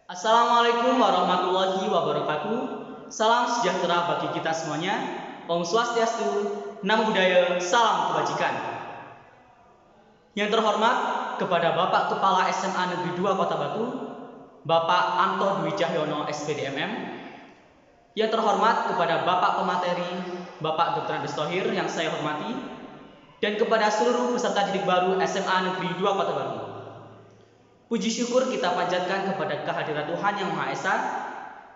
Assalamualaikum warahmatullahi wabarakatuh. Salam sejahtera bagi kita semuanya. Om Swastiastu, Namo Buddhaya, salam kebajikan. Yang terhormat kepada Bapak Kepala SMA Negeri 2 Kota Batu, Bapak Anto Dwi Cahyono SPDMM. Yang terhormat kepada Bapak Pemateri, Bapak Dr. Andes Thohir yang saya hormati, dan kepada seluruh peserta didik baru SMA Negeri 2 Kota Batu. Puji syukur kita panjatkan kepada kehadirat Tuhan Yang Maha Esa,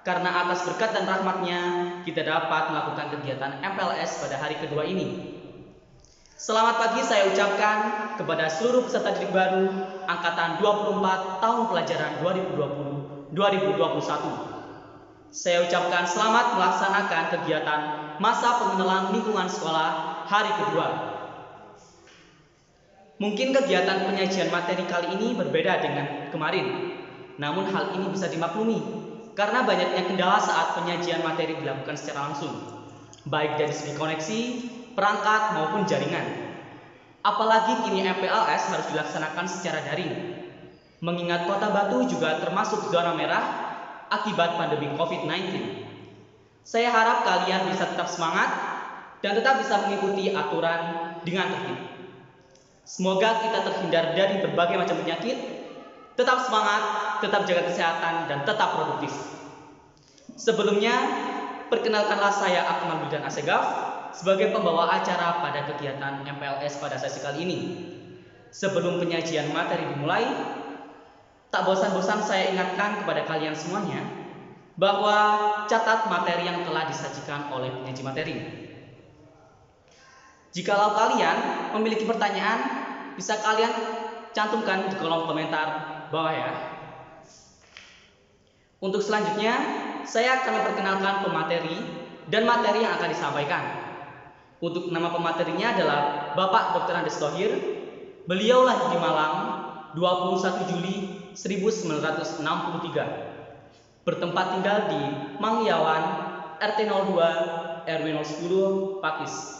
karena atas berkat dan rahmat-Nya kita dapat melakukan kegiatan MPLS pada hari kedua ini. Selamat pagi saya ucapkan kepada seluruh peserta didik baru angkatan 24 tahun pelajaran 2020-2021. Saya ucapkan selamat melaksanakan kegiatan masa pengenalan lingkungan sekolah hari kedua. Mungkin kegiatan penyajian materi kali ini berbeda dengan kemarin. Namun hal ini bisa dimaklumi karena banyaknya kendala saat penyajian materi dilakukan secara langsung, baik dari segi koneksi, perangkat maupun jaringan. Apalagi kini MPLS harus dilaksanakan secara daring. Mengingat Kota Batu juga termasuk zona merah akibat pandemi COVID-19. Saya harap kalian bisa tetap semangat dan tetap bisa mengikuti aturan dengan tertib. Semoga kita terhindar dari berbagai macam penyakit, tetap semangat, tetap jaga kesehatan, dan tetap produktif. Sebelumnya, perkenalkanlah saya Akmal Wildan Asegaf sebagai pembawa acara pada kegiatan MPLS pada sesi kali ini. Sebelum penyajian materi dimulai, tak bosan-bosan saya ingatkan kepada kalian semuanya bahwa catat materi yang telah disajikan oleh penyaji materi. Jikalau kalian memiliki pertanyaan, bisa kalian cantumkan di kolom komentar bawah ya. Untuk selanjutnya, saya akan memperkenalkan pemateri dan materi yang akan disampaikan. Untuk nama pematerinya adalah Bapak Dr. Andes Thohir. Beliau lahir di Malang 21 Juli 1963. Bertempat tinggal di Mangyawan, RT 02, RW 010, Pakis.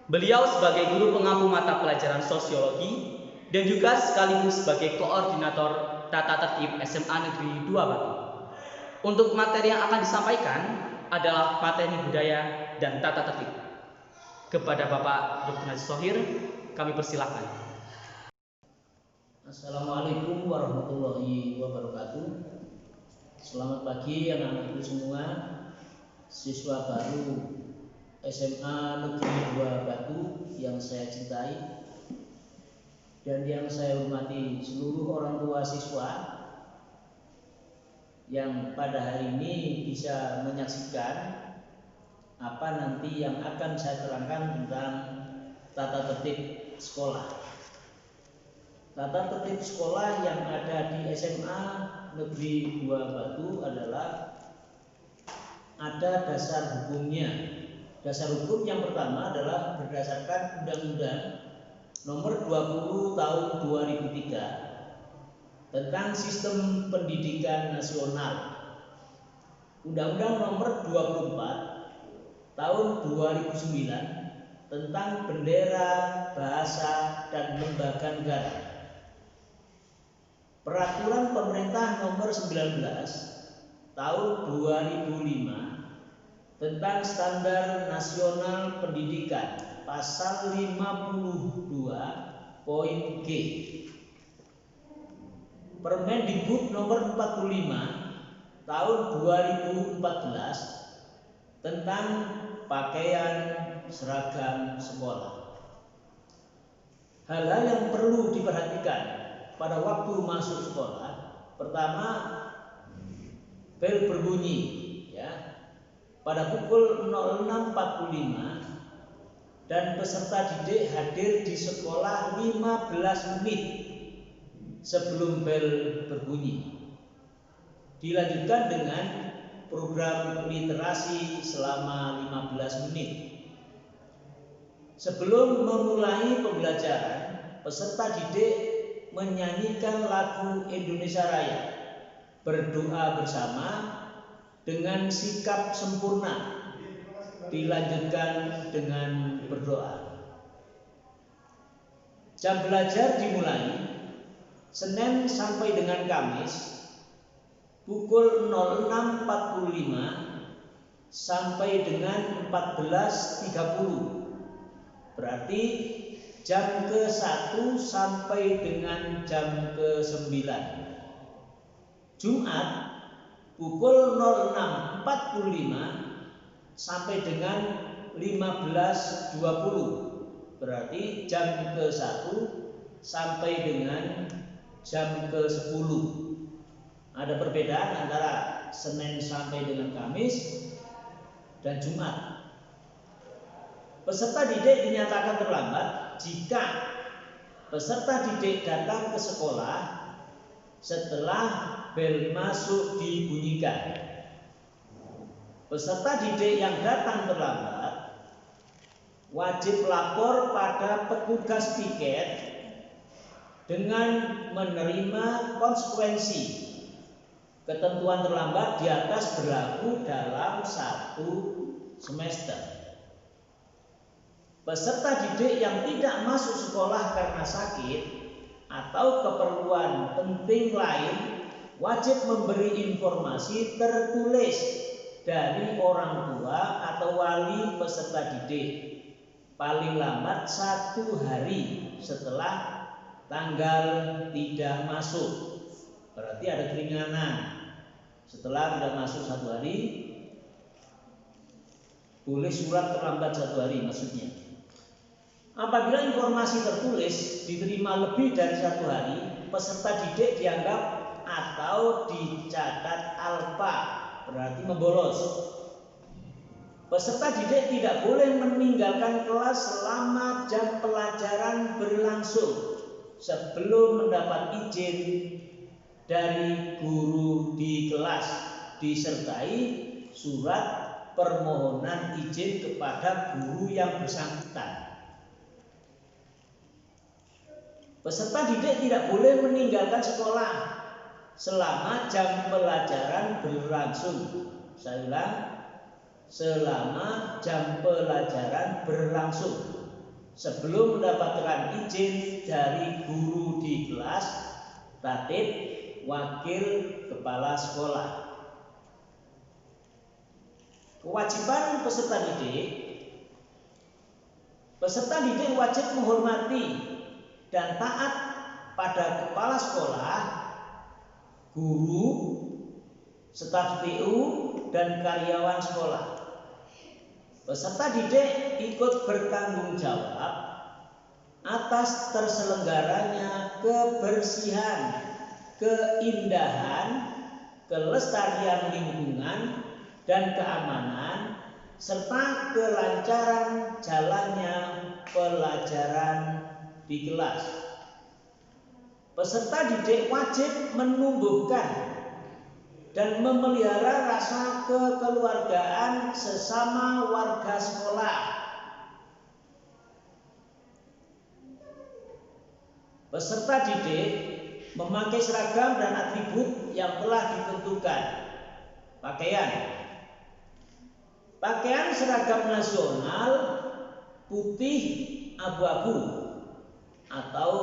Beliau sebagai guru pengampu mata pelajaran sosiologi dan juga sekaligus sebagai koordinator tata tertib SMA Negeri 2 Batu. Untuk materi yang akan disampaikan adalah materi budaya dan tata tertib. Kepada Bapak Dr. Andes Thohir, kami persilahkan. Assalamualaikum warahmatullahi wabarakatuh. Selamat pagi anak-anakku semua, siswa baru SMA Negeri 2 Batu yang saya cintai dan yang saya hormati seluruh orang tua siswa yang pada hari ini bisa menyaksikan apa nanti yang akan saya terangkan tentang tata tertib sekolah. Tata tertib sekolah yang ada di SMA Negeri 2 Batu adalah ada dasar hukumnya. Dasar hukum yang pertama adalah berdasarkan Undang-Undang Nomor 20 Tahun 2003 tentang Sistem Pendidikan Nasional. Undang-Undang Nomor 24 Tahun 2009 tentang Bendera, Bahasa, dan Lembaga Negara. Peraturan Pemerintah Nomor 19 Tahun 2005 tentang Standar Nasional Pendidikan pasal 52 G. Permendikbud nomor 45 tahun 2014 tentang pakaian seragam sekolah. Hal-hal yang perlu diperhatikan pada waktu masuk sekolah, pertama, bel berbunyi ya. Pada pukul 06.45 dan peserta didik hadir di sekolah 15 menit sebelum bel berbunyi. Dilanjutkan dengan program literasi selama 15 menit. Sebelum memulai pembelajaran, peserta didik menyanyikan lagu Indonesia Raya, berdoa bersama dengan sikap sempurna, dilanjutkan dengan berdoa. Jam belajar dimulai Senin sampai dengan Kamis pukul 06.45 sampai dengan 14.30. Berarti jam ke-1 sampai dengan jam ke-9. Jumat pukul 06.45 sampai dengan 15.20. Berarti jam ke-1 sampai dengan jam ke-10. Ada perbedaan antara Senin sampai dengan Kamis dan Jumat. Peserta didik dinyatakan terlambat jika peserta didik datang ke sekolah setelah bel masuk dibunyikan. Peserta didik yang datang terlambat wajib lapor pada petugas piket dengan menerima konsekuensi. Ketentuan terlambat di atas berlaku dalam 1 semester. Peserta didik yang tidak masuk sekolah karena sakit atau keperluan penting lain wajib memberi informasi tertulis dari orang tua atau wali peserta didik paling lambat 1 hari setelah tanggal tidak masuk. Berarti ada keringanan. Setelah tidak masuk 1 hari, boleh surat terlambat 1 hari maksudnya. Apabila informasi tertulis diterima lebih dari 1 hari, peserta didik dianggap atau dicatat alfa, berarti membolos. Peserta didik tidak boleh meninggalkan kelas selama jam pelajaran berlangsung sebelum mendapat izin dari guru di kelas, disertai surat permohonan izin kepada guru yang bersangkutan. Peserta didik tidak boleh meninggalkan sekolah selama jam pelajaran berlangsung. Saya ulang, selama jam pelajaran berlangsung sebelum mendapatkan izin dari guru di kelas, tatib, wakil kepala sekolah. Kewajiban peserta didik. Peserta didik wajib menghormati dan taat pada kepala sekolah, guru, staf TU, dan karyawan sekolah. Peserta didik ikut bertanggung jawab atas terselenggaranya kebersihan, keindahan, kelestarian lingkungan, dan keamanan, serta kelancaran jalannya pelajaran di kelas. Peserta didik wajib menumbuhkan dan memelihara rasa kekeluargaan sesama warga sekolah. Peserta didik memakai seragam dan atribut yang telah ditentukan. Pakaian seragam nasional putih abu-abu atau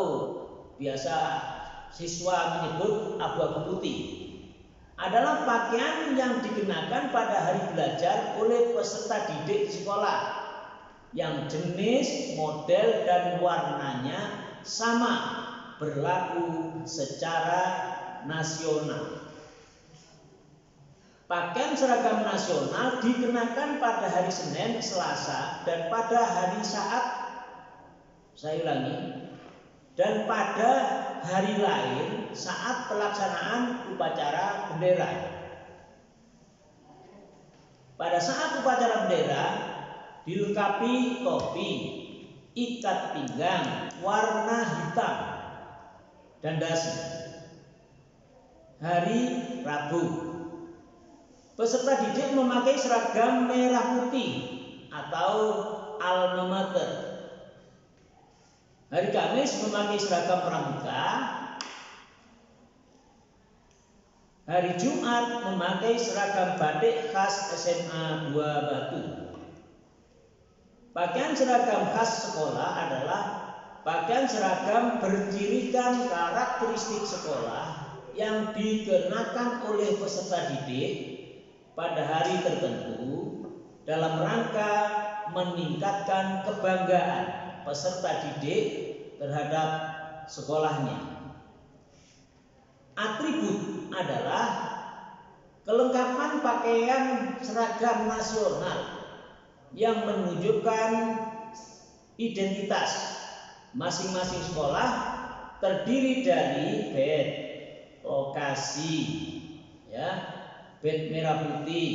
biasa siswa menyebut abu-abu putih adalah pakaian yang dikenakan pada hari belajar oleh peserta didik di sekolah yang jenis, model, dan warnanya sama, berlaku secara nasional. Pakaian seragam nasional dikenakan pada hari Senin, Selasa, dan pada hari Saat, saya ulangi, dan pada hari lain saat pelaksanaan upacara bendera. Pada saat upacara bendera dilengkapi topi, ikat pinggang warna hitam, dan dasi. Hari Rabu peserta didik memakai seragam merah putih atau alma mater. Hari Kamis memakai seragam pramuka. Hari Jumat memakai seragam batik khas SMA 2 Batu. Pakaian seragam khas sekolah adalah pakaian seragam bercirikan karakteristik sekolah yang dikenakan oleh peserta didik pada hari tertentu dalam rangka meningkatkan kebanggaan peserta didik terhadap sekolahnya. Atribut adalah kelengkapan pakaian seragam nasional yang menunjukkan identitas masing-masing sekolah, terdiri dari badge, lokasi, ya, badge merah putih,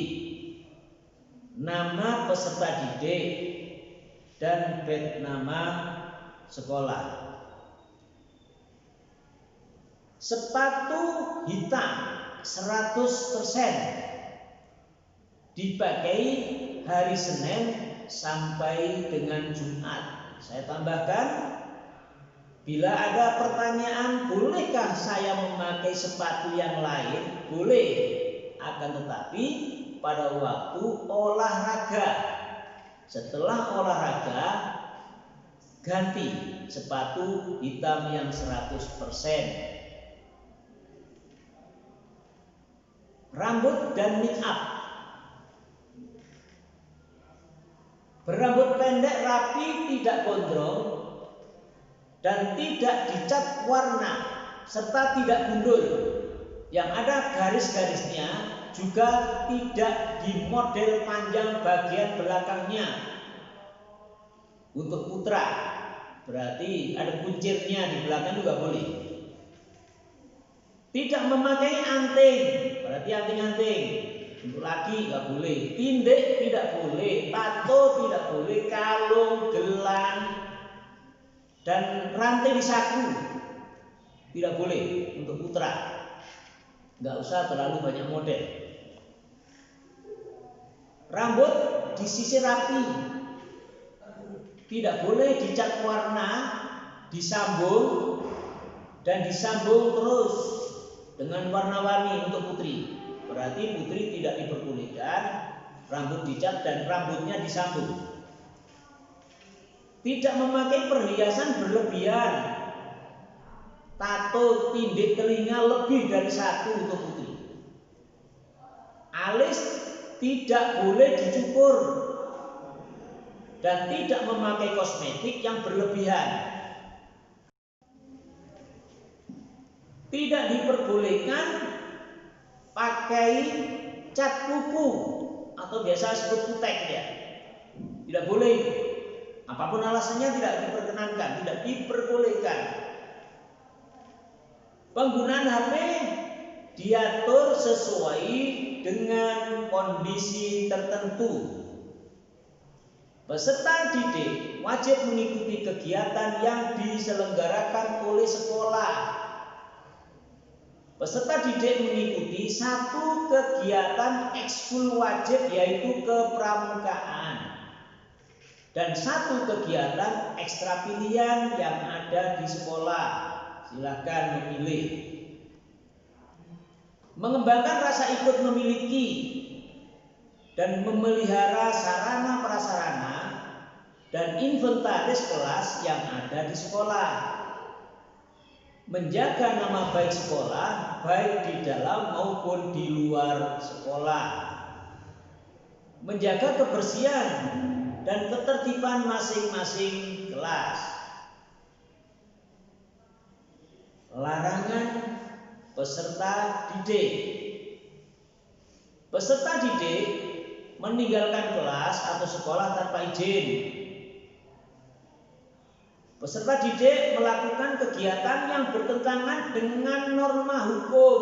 nama peserta didik, dan badge nama sekolah. Sepatu hitam 100% dipakai hari Senin sampai dengan Jumat. Saya tambahkan, bila ada pertanyaan bolehkah saya memakai sepatu yang lain? Boleh, akan tetapi pada waktu olahraga. Setelah olahraga ganti sepatu hitam yang 100%. Rambut dan make up. Berambut pendek rapi, tidak gondrong, dan tidak dicat warna serta tidak gundul. Yang ada garis-garisnya, juga tidak dimodel panjang bagian belakangnya. Untuk putra berarti ada kuncirnya di belakang juga boleh. Tidak memakai anting, berarti anting-anting. Untuk laki nggak boleh, tindik tidak boleh, tato tidak boleh, kalung, gelang, dan rantai di saku tidak boleh untuk putra. Nggak usah terlalu banyak model. Rambut disisir rapi, tidak boleh dicat warna, disambung dan disambung terus dengan warna-warni untuk putri. Berarti putri tidak diperbolehkan rambut dicat dan rambutnya disambung. Tidak memakai perhiasan berlebihan, tato, tindik telinga lebih dari satu untuk putri. Alis tidak boleh dicukur dan tidak memakai kosmetik yang berlebihan. Tidak diperbolehkan pakai cat kuku atau biasa disebut kutek ya. Tidak boleh. Apapun alasannya tidak diperkenankan, tidak diperbolehkan. Penggunaan HP diatur sesuai dengan kondisi tertentu. Peserta didik wajib mengikuti kegiatan yang diselenggarakan oleh sekolah. Peserta didik mengikuti satu kegiatan ekskul wajib yaitu kepramukaan dan satu kegiatan ekstra pilihan yang ada di sekolah. Silakan memilih. Mengembangkan rasa ikut memiliki dan memelihara sarana prasarana dan inventaris kelas yang ada di sekolah. Menjaga nama baik sekolah, baik di dalam maupun di luar sekolah. Menjaga kebersihan dan ketertiban masing-masing kelas. Larangan peserta didik. Peserta didik meninggalkan kelas atau sekolah tanpa izin. Peserta didik melakukan kegiatan yang bertentangan dengan norma hukum,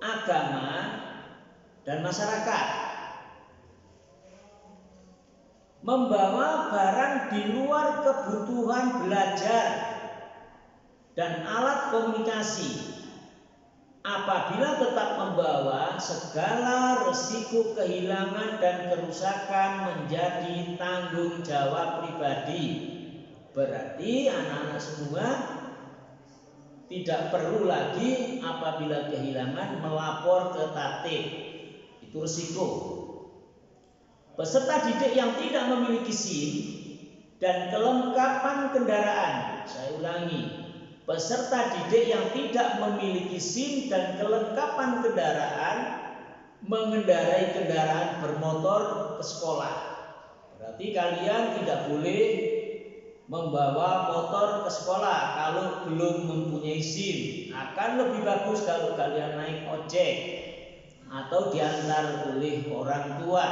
agama, dan masyarakat. Membawa barang di luar kebutuhan belajar dan alat komunikasi. Apabila tetap membawa, segala resiko kehilangan dan kerusakan menjadi tanggung jawab pribadi. Berarti anak-anak semua tidak perlu lagi apabila kehilangan melapor ke tatib. Itu resiko. Peserta didik yang tidak memiliki SIM dan kelengkapan kendaraan, saya ulangi, peserta didik yang tidak memiliki SIM dan kelengkapan kendaraan mengendarai kendaraan bermotor ke sekolah. Berarti kalian tidak boleh membawa motor ke sekolah kalau belum mempunyai SIM. Akan lebih bagus kalau kalian naik ojek atau diantar oleh orang tua.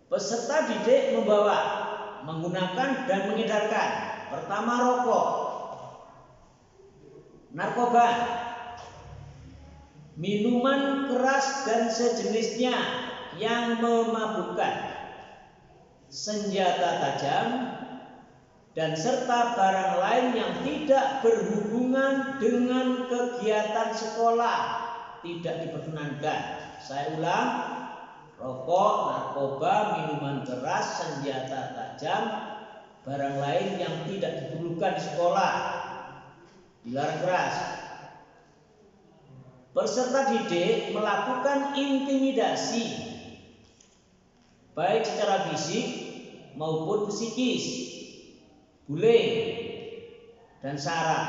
Peserta didik menggunakan dan mengedarkan: pertama, rokok, narkoba, minuman keras dan sejenisnya yang memabukkan, senjata tajam, dan serta barang lain yang tidak berhubungan dengan kegiatan sekolah tidak diperkenankan. Saya ulang: rokok, narkoba, minuman keras, senjata tajam, barang lain yang tidak diperlukan di sekolah dilarang keras. Peserta didik melakukan intimidasi baik secara fisik maupun psikis, bullying dan sara,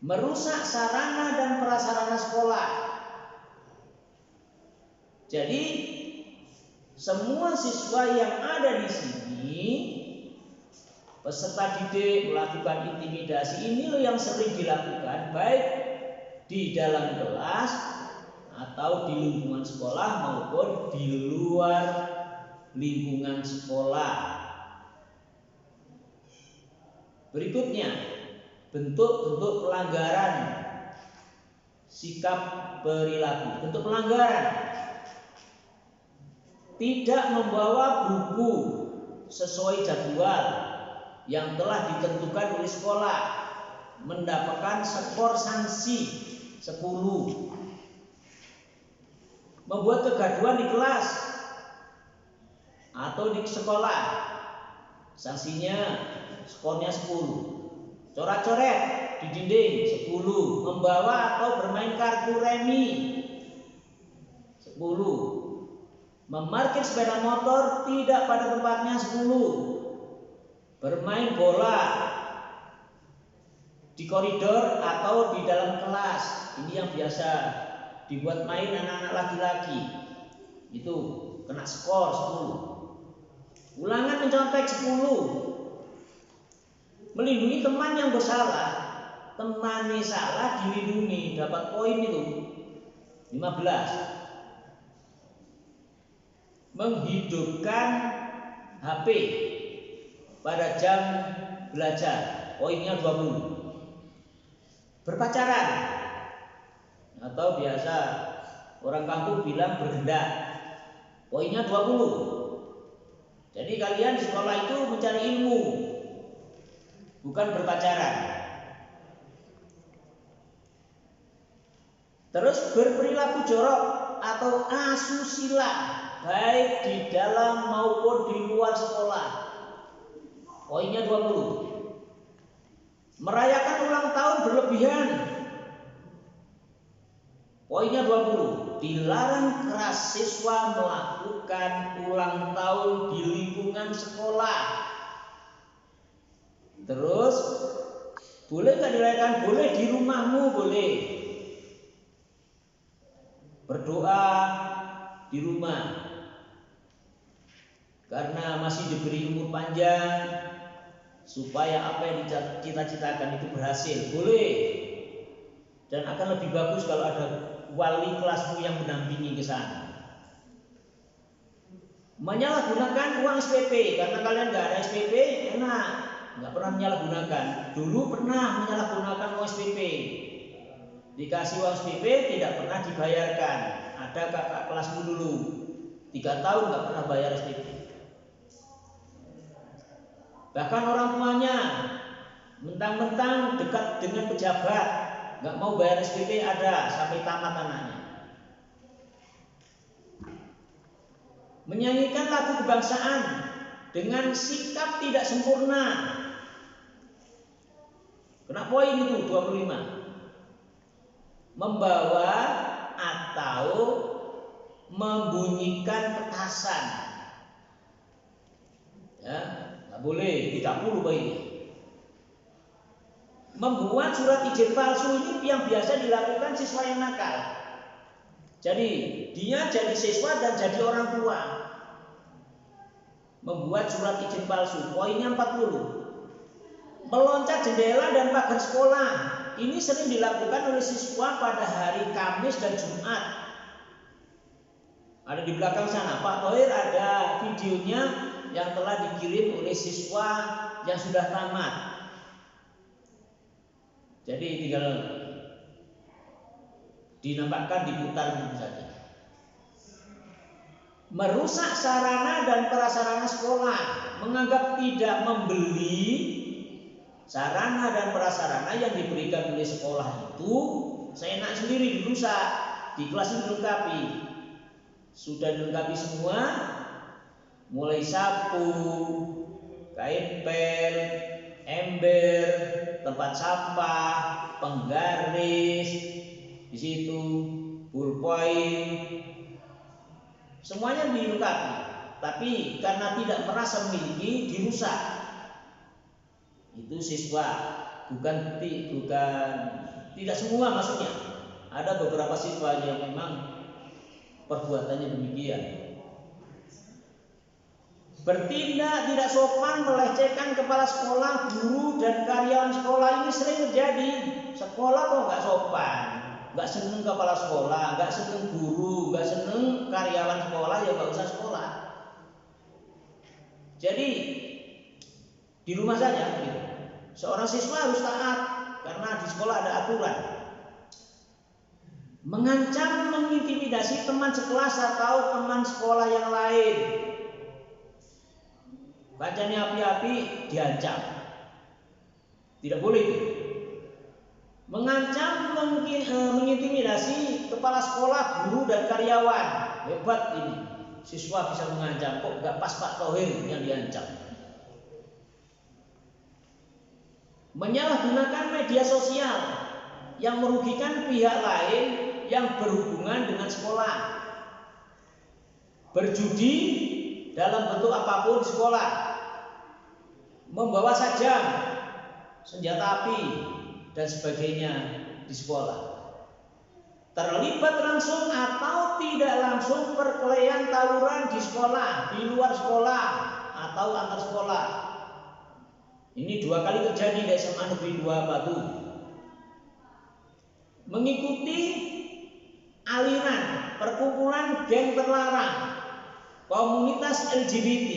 merusak sarana dan prasarana sekolah. Jadi semua siswa yang ada di sini, peserta didik melakukan intimidasi. Ini yang sering dilakukan baik di dalam kelas atau di lingkungan sekolah maupun di luar lingkungan sekolah. Berikutnya, bentuk-bentuk pelanggaran sikap perilaku. Bentuk pelanggaran: tidak membawa buku sesuai jadwal yang telah ditentukan oleh sekolah, mendapatkan skor sanksi 10. Membuat kegaduhan di kelas atau di sekolah, sanksinya skornya 10. Coret-coret di dinding 10. Membawa atau bermain kartu remi 10. Memarkir sepeda motor tidak pada tempatnya 10. Bermain bola di koridor atau di dalam kelas. Ini yang biasa dibuat main anak-anak laki-laki. Itu kena skor 10. Ulangan mencontek 10. Melindungi teman yang bersalah. Temannya salah dilindungi, dapat poin itu 15. Menghidupkan HP pada jam belajar, poinnya 20. Berpacaran atau biasa orang kampung bilang bergendak, poinnya 20. Jadi kalian di sekolah itu mencari ilmu, bukan berpacaran. Terus berperilaku jorok atau asusila baik di dalam maupun di luar sekolah, poinnya 20. Merayakan ulang tahun berlebihan, poinnya 20. Dilarang keras siswa melakukan ulang tahun di lingkungan sekolah. Terus boleh nggak dirayakan? Boleh di rumahmu, boleh. Berdoa di rumah karena masih diberi umur panjang supaya apa yang dicita-citakan itu berhasil, boleh. Dan akan lebih bagus kalau ada wali kelasmu yang mendampingi ke sana. Menyalahgunakan uang SPP, karena kalian nggak ada SPP, enak, nggak pernah menyalahgunakan. Dulu pernah menyalahgunakan uang SPP, dikasih uang SPP tidak pernah dibayarkan. Ada kakak kelasmu dulu 3 tahun nggak pernah bayar SPP. Bahkan orang tuanya mentang-mentang dekat dengan pejabat nggak mau bayar SPP, ada sampai tamat anaknya. Menyanyikan lagu kebangsaan dengan sikap tidak sempurna, kena poin itu 25. Membawa atau membunyikan petasan, ya, Nggak boleh, 30 poinnya. Membuat surat izin palsu ini yang biasa dilakukan siswa yang nakal. Jadi dia jadi siswa dan jadi orang tua. Membuat surat izin palsu, poinnya 40. Meloncat jendela dan pagar sekolah. Ini sering dilakukan oleh siswa pada hari Kamis dan Jumat. Ada di belakang sana, Pak Tohir ada videonya yang telah dikirim oleh siswa yang sudah tamat. Jadi tinggal dinampakkan, diputar begitu saja. Merusak sarana dan prasarana sekolah, menganggap tidak membeli sarana dan prasarana yang diberikan oleh sekolah itu seenak sendiri, dirusak, di kelas ini dilengkapi. Sudah dilengkapi semua, mulai sapu, kain pel, ember, tempat sampah, penggaris, di situ ballpoint, semuanya dilengkapi. Tapi karena tidak merasa memiliki, dirusak. Itu siswa, bukan tidak semua maksudnya. Ada beberapa siswa yang memang perbuatannya demikian. Bertindak tidak sopan, melecehkan kepala sekolah, guru, dan karyawan sekolah ini sering terjadi. Sekolah kok nggak sopan, nggak seneng kepala sekolah, nggak seneng guru, nggak seneng karyawan sekolah, ya nggak usah sekolah. Jadi di rumah saja, gitu. Seorang siswa harus taat karena di sekolah ada aturan. Mengancam, mengintimidasi teman sekelas atau teman sekolah yang lain. Bacanya api-api, diancam. Tidak boleh itu. Mengancam, mengintimidasi kepala sekolah, guru, dan karyawan. Hebat ini. Siswa bisa mengancam, kok nggak pas Pak Tohir yang diancam. Menyalahgunakan media sosial yang merugikan pihak lain yang berhubungan dengan sekolah. Berjudi dalam bentuk apapun di sekolah. Membawa sajam, senjata api, dan sebagainya di sekolah. Terlibat langsung atau tidak langsung perkelahian tawuran di sekolah, di luar sekolah, atau antar sekolah. Ini 2 kali terjadi di SMA Negeri 2 Batu. Mengikuti aliran perkumpulan geng terlarang, komunitas LGBT,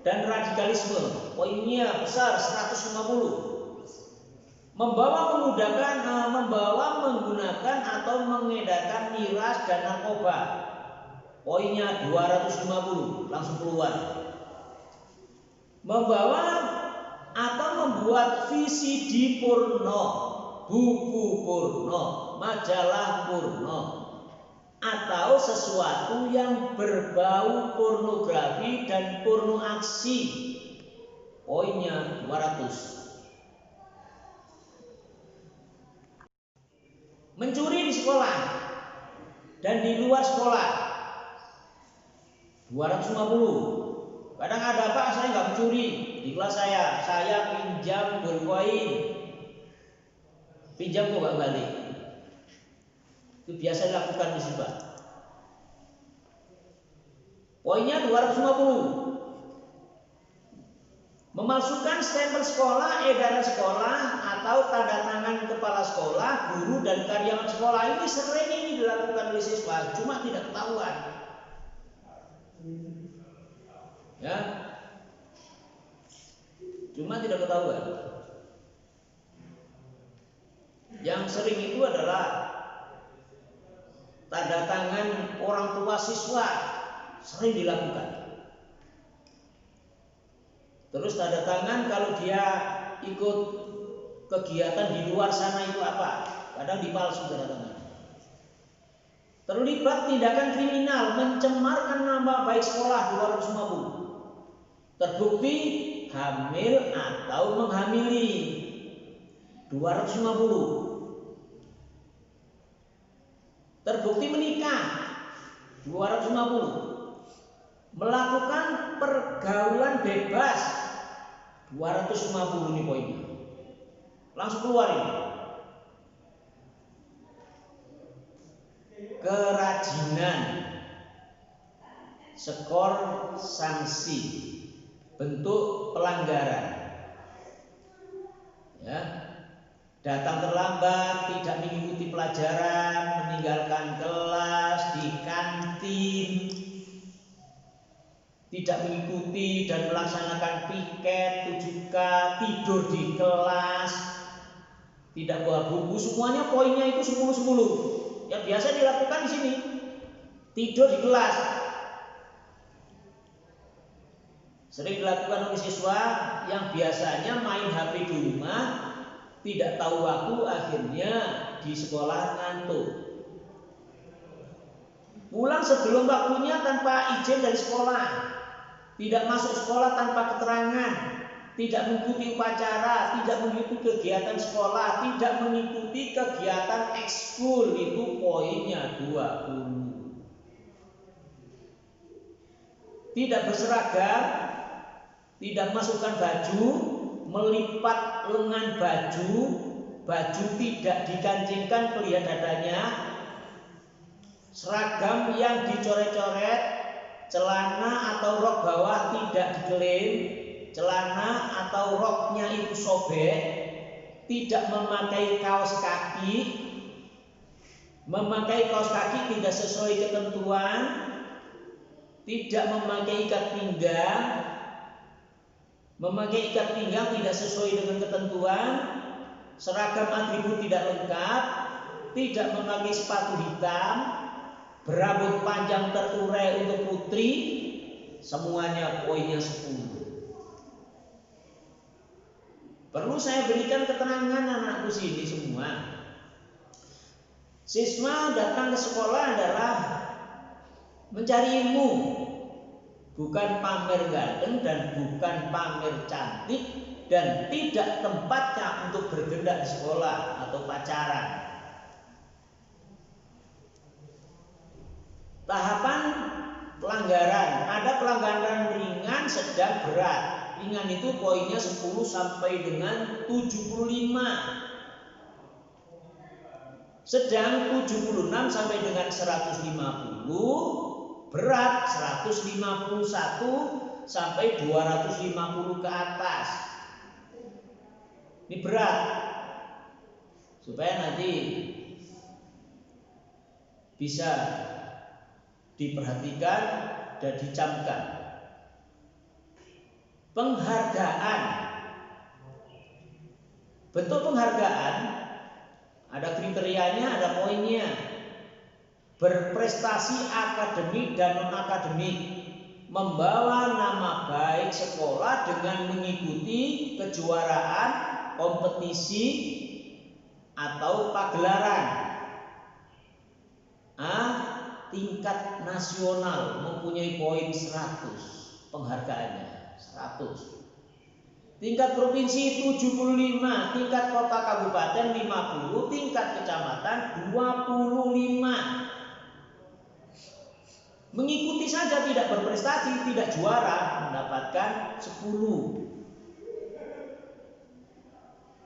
dan radikalisme, poinnya besar 150. Membawa, menggunakan atau mengedarkan miras dan narkoba, poinnya 250, langsung keluar. Membawa atau membuat VCD porno, buku porno, majalah porno, atau sesuatu yang berbau pornografi dan porno aksi, poinnya 200. Mencuri di sekolah dan di luar sekolah, 250. Kadang ada Pak, saya nggak mencuri di kelas saya pinjam ballpoint, pinjam kok nggak balik. Itu biasa dilakukan di sini Pak. Poinnya 250. Memalsukan stempel sekolah, edaran sekolah, atau tanda tangan kepala sekolah, guru, dan karyawan sekolah ini sering dilakukan oleh siswa, cuma tidak ketahuan. Ya, cuma tidak ketahuan. Yang sering itu adalah tanda tangan orang tua siswa, sering dilakukan. Terus tanda tangan kalau dia ikut kegiatan di luar sana itu apa? Kadang dipalsu tanda tangan. Terlibat tindakan kriminal, mencemarkan nama baik sekolah, 250. Terbukti hamil atau menghamili, 250. Terbukti menikah, 250. melakukan pergaulan bebas 250 nih poinnya. Langsung keluar ini. Kerajinan, skor sanksi, bentuk pelanggaran. Ya. Datang terlambat, tidak mengikuti pelajaran, meninggalkan kelas, di kantin, tidak mengikuti dan melaksanakan piket, 7K, tidur di kelas, tidak bawa buku, semuanya poinnya itu 10-10. Yang biasa dilakukan di sini, tidur di kelas. Sering dilakukan oleh siswa yang biasanya main HP di rumah, tidak tahu waktu, akhirnya di sekolah ngantuk. Pulang sebelum waktunya tanpa izin dari sekolah, tidak masuk sekolah tanpa keterangan, tidak mengikuti upacara, tidak mengikuti kegiatan sekolah, tidak mengikuti kegiatan ekskul, itu poinnya 20. Tidak berseragam, tidak masukkan baju, melipat lengan baju, baju tidak dikancingkan kelihatan dadanya, seragam yang dicoret-coret, celana atau rok bawah tidak dikelin, celana atau roknya itu sobek, tidak memakai kaos kaki, memakai kaos kaki tidak sesuai ketentuan, tidak memakai ikat pinggang, memakai ikat pinggang tidak sesuai dengan ketentuan, seragam atribut tidak lengkap, tidak memakai sepatu hitam, berambut panjang terurai untuk putri, semuanya poinnya 10. Perlu saya berikan keterangan anakku sini semua. Siswa datang ke sekolah adalah mencari ilmu, bukan pamer ganteng dan bukan pamer cantik, dan tidak tempatnya untuk bergendak di sekolah atau pacaran. Tahapan pelanggaran, ada pelanggaran ringan, sedang, berat. Ringan itu poinnya 10 sampai dengan 75. Sedang 76 sampai dengan 150, berat 151 sampai 250 ke atas. Ini berat. Supaya nanti bisa diperhatikan dan dicamkan. Penghargaan. Bentuk penghargaan ada kriterianya, ada poinnya. Berprestasi akademik dan non-akademik, membawa nama baik sekolah dengan mengikuti kejuaraan, kompetisi atau pagelaran. Tingkat nasional mempunyai poin 100, penghargaannya 100. Tingkat provinsi 75, tingkat kota kabupaten 50, tingkat kecamatan 25. Mengikuti saja tidak berprestasi, tidak juara, mendapatkan 10.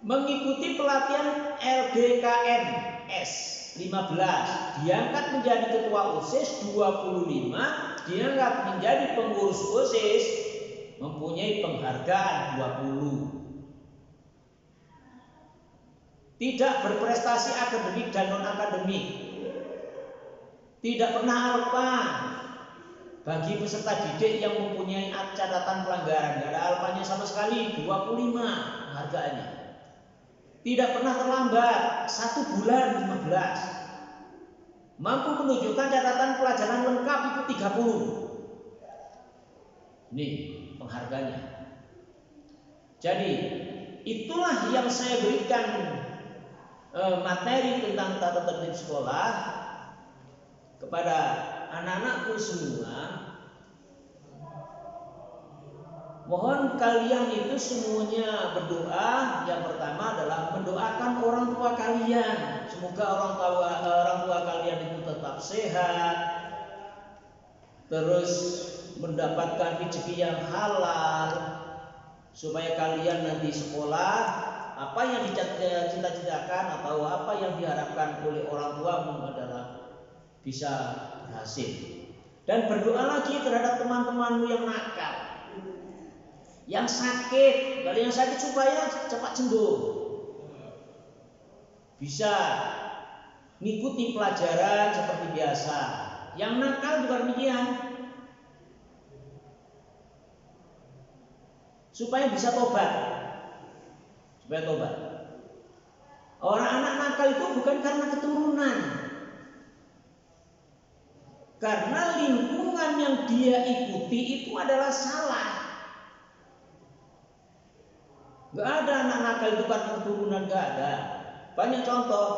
Mengikuti pelatihan LDKMS 15, diangkat menjadi ketua OSIS 25, diangkat menjadi pengurus OSIS, mempunyai penghargaan 20. Tidak berprestasi akademik dan non-akademik, tidak pernah alfa. Bagi peserta didik yang mempunyai catatan pelanggaran, tidak ada alfanya sama sekali, 25 penghargaannya. Tidak pernah terlambat, 1 bulan 15. Mampu menunjukkan catatan pelajaran lengkap itu 30. Ini penghargaannya. Jadi itulah yang saya berikan materi tentang tata tertib sekolah kepada anak-anakku semua. Mohon kalian itu semuanya berdoa. Yang pertama adalah mendoakan orang tua kalian. Semoga orang tua kalian itu tetap sehat, terus mendapatkan rezeki yang halal, supaya kalian nanti sekolah apa yang dicita-citakan atau apa yang diharapkan oleh orang tuamu adalah bisa berhasil. Dan berdoa lagi terhadap teman-temanmu yang nakal, yang sakit, kalau yang sakit supaya cepat sembuh, bisa mengikuti pelajaran seperti biasa. Yang nakal juga demikian, supaya bisa tobat. Orang anak nakal itu bukan karena keturunan, karena lingkungan yang dia ikuti itu adalah salah. Gak ada anak nakal itu karena keturunan, gak ada. Banyak contoh,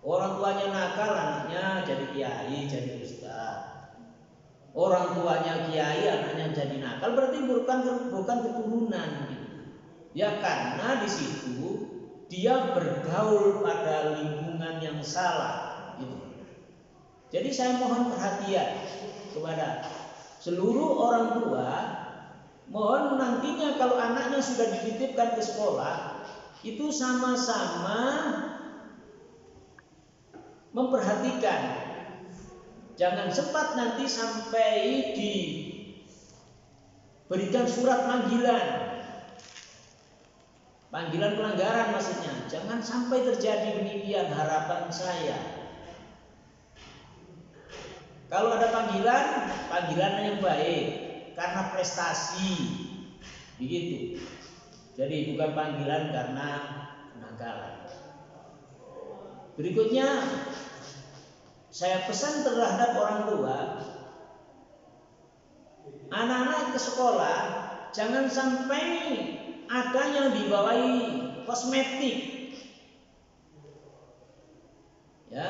orang tuanya nakal, anaknya jadi kiai, jadi ustaz. Orang tuanya kiai, anaknya jadi nakal, berarti bukan keturunan gitu. Ya karena di situ dia bergaul pada lingkungan yang salah gitu. Jadi saya mohon perhatian kepada seluruh orang tua, mohon nantinya kalau anaknya sudah dititipkan ke sekolah, itu sama-sama memperhatikan. Jangan sempat nanti sampai diberikan surat panggilan pelanggaran maksudnya. Jangan sampai terjadi demikian harapan saya. Kalau ada panggilan yang baik karena prestasi, begitu. Jadi bukan panggilan karena kenakalan. Berikutnya saya pesan terhadap orang tua, anak-anak ke sekolah jangan sampai ada yang dibawahi kosmetik, ya,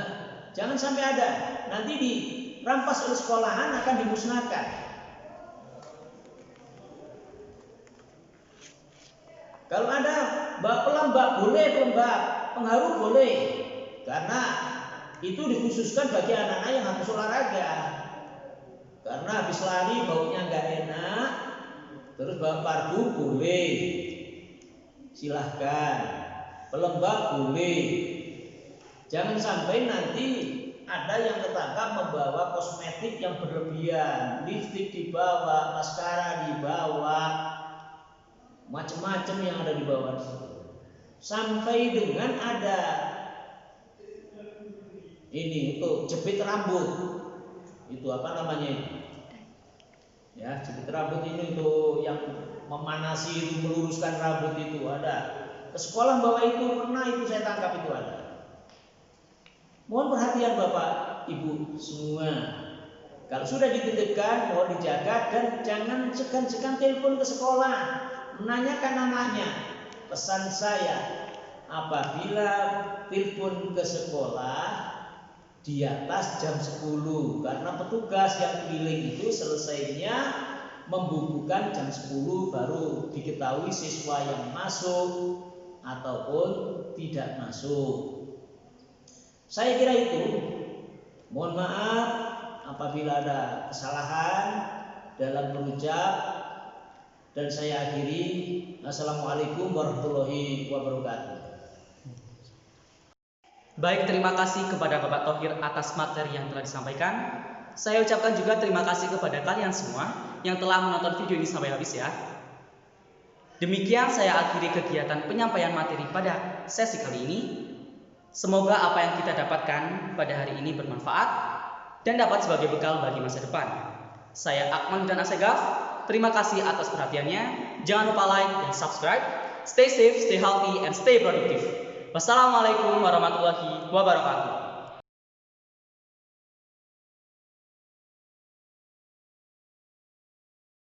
jangan sampai ada. Nanti dirampas oleh sekolahan, akan dimusnahkan. Kalau ada pelembab boleh, pengharum boleh, karena itu dikhususkan bagi anak-anak yang habis olahraga. Karena habis lari baunya nggak enak, terus bawa parfum boleh, silahkan. Pelembab boleh. Jangan sampai nanti ada yang ketangkap membawa kosmetik yang berlebihan, lipstik dibawa, maskara dibawa, macam-macam yang ada di bawah itu. Sampai dengan ada ini untuk jepit rambut, itu apa namanya itu? Ya, jepit rambut ini untuk yang memanasi itu, meluruskan rambut itu ada. Ke sekolah bawa itu pernah, itu saya tangkap itu ada. Mohon perhatian Bapak, Ibu semua. Kalau sudah dititipkan, mohon dijaga dan jangan segan-segan telepon ke sekolah menanyakan anaknya. Pesan saya, apabila telepon ke sekolah di atas jam 10, karena petugas yang keliling itu selesainya membukukan jam 10 baru diketahui siswa yang masuk ataupun tidak masuk. Saya kira itu. Mohon maaf apabila ada kesalahan dalam berucap, dan saya akhiri. Assalamualaikum warahmatullahi wabarakatuh. Baik, terima kasih kepada Bapak Thohir atas materi yang telah disampaikan. Saya ucapkan juga terima kasih kepada kalian semua yang telah menonton video ini sampai habis ya. Demikian saya akhiri kegiatan penyampaian materi pada sesi kali ini. Semoga apa yang kita dapatkan pada hari ini bermanfaat dan dapat sebagai bekal bagi masa depan. Saya Akmal dan Asegaf, terima kasih atas perhatiannya. Jangan lupa like dan subscribe. Stay safe, stay healthy, and stay productive. Wassalamualaikum warahmatullahi wabarakatuh.